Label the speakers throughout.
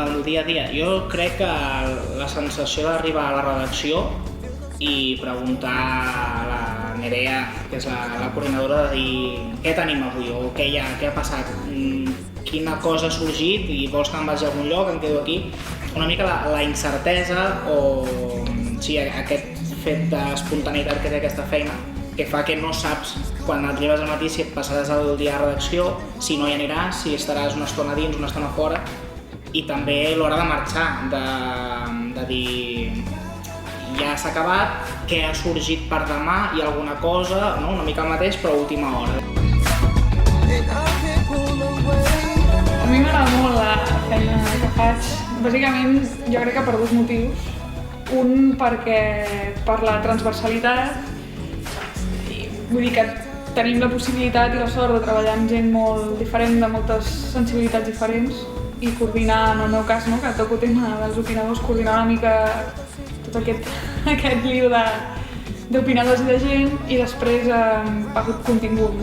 Speaker 1: del dia a dia. Jo crec que la sensació d'arribar a la redacció i preguntar a la Nerea, que és la coordinadora, de dir què tenim avui o què ha passat, quina cosa ha sorgit i vols que em vagi a algun lloc, em quedo aquí. Una mica la incertesa o sí, aquest fet d'espontaneïtat que té aquesta feina, que fa que no saps quan et lleves al matí si et passaràs el dia a redacció, si no hi aniràs, si estaràs una estona dins, una estona fora, i també l'hora de marxar, de dir ja s'ha acabat, què ha sorgit per demà, hi ha alguna cosa, no? Una mica el mateix però a última hora.
Speaker 2: A mi m'agrada molt la feina que faig, bàsicament jo crec que per dos motius. Un perquè per la transversalitat, vull dir que tenim la possibilitat i la sort de treballar amb gent molt diferent, de moltes sensibilitats diferents, i coordinar, en el meu cas, que toco el tema dels opinadors, coordinar una mica tot aquest lío d'opinadors i de gent, i després per contingut,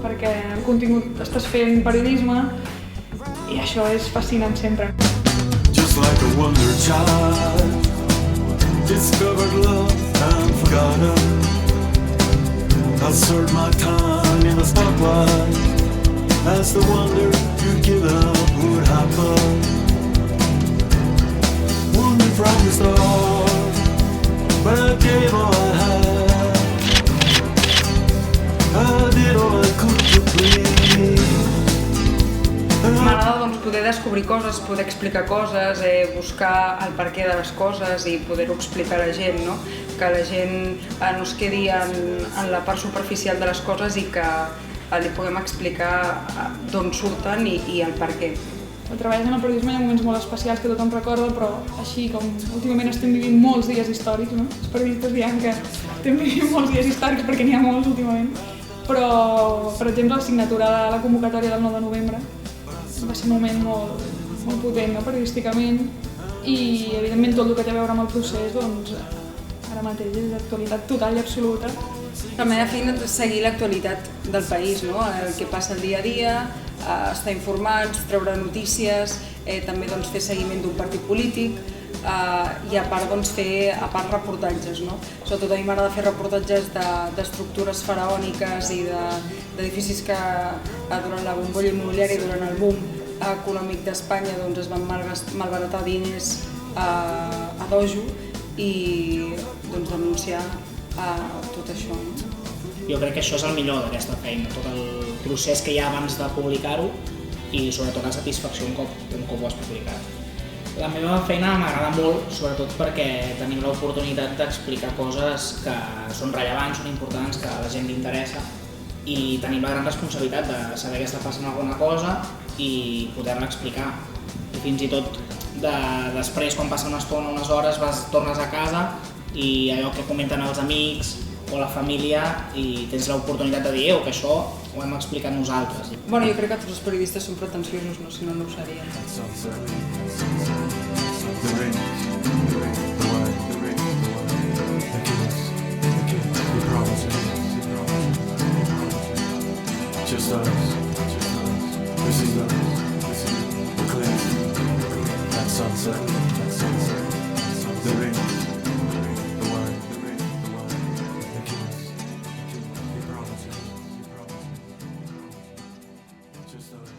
Speaker 2: perquè el contingut estàs fent periodisme i això és fascinant sempre.
Speaker 3: Just like a wonder child, discovered love and forgotten. I'll serve my time in the spotlight as the wonder you'd give up would happen. Wonder from the start, but I gave all I had. I did all I could to please.
Speaker 4: M'agrada poder descobrir coses, poder explicar coses, buscar el perquè de les coses i poder-ho explicar a la gent, que la gent no es quedi en la part superficial de les coses i que li puguem explicar d'on surten i el perquè.
Speaker 2: Quan treballes en el periodisme hi ha moments molt especials que tothom recorda, però així com últimament estem vivint molts dies històrics, els periodistes diem que estem vivint molts dies històrics perquè n'hi ha molts últimament, però per exemple la signatura de la convocatòria del 9 de novembre va ser un moment molt potent periodísticament i evidentment tot el que té a veure amb el procés ara mateix és d'actualitat total i absoluta.
Speaker 4: La meva feina és seguir l'actualitat del país, el que passa el dia a dia, estar informats, treure notícies, també fer seguiment d'un partit polític i a part fer reportatges. Sobretot a mi m'agrada fer reportatges d'estructures faraòniques i d'edificis que durant la bombolla immobiliària, durant el boom econòmic d'Espanya es van malbaratar diners a dojo i denunciar tot això.
Speaker 1: Jo crec que això és el millor d'aquesta feina, tot el procés que hi ha abans de publicar-ho i sobretot la satisfacció un cop ho has publicat. La meva feina m'agrada molt, sobretot perquè tenim l'oportunitat d'explicar coses que són rellevants, són importants, que a la gent li interessa i tenim la gran responsabilitat de saber que està passant alguna cosa i poder-la explicar. I fins i tot després, quan passa una estona, unes hores, tornes a casa i allò que comenten els amics o la família i tens l'oportunitat de dir que això ho hem explicat nosaltres.
Speaker 4: Bueno, jo crec que tots els periodistes són pretensiosos, si no, no ho serien.
Speaker 3: Just us, this is us, the cliff, that sunset, the ring, the wine, the kiss, we promise you, just us.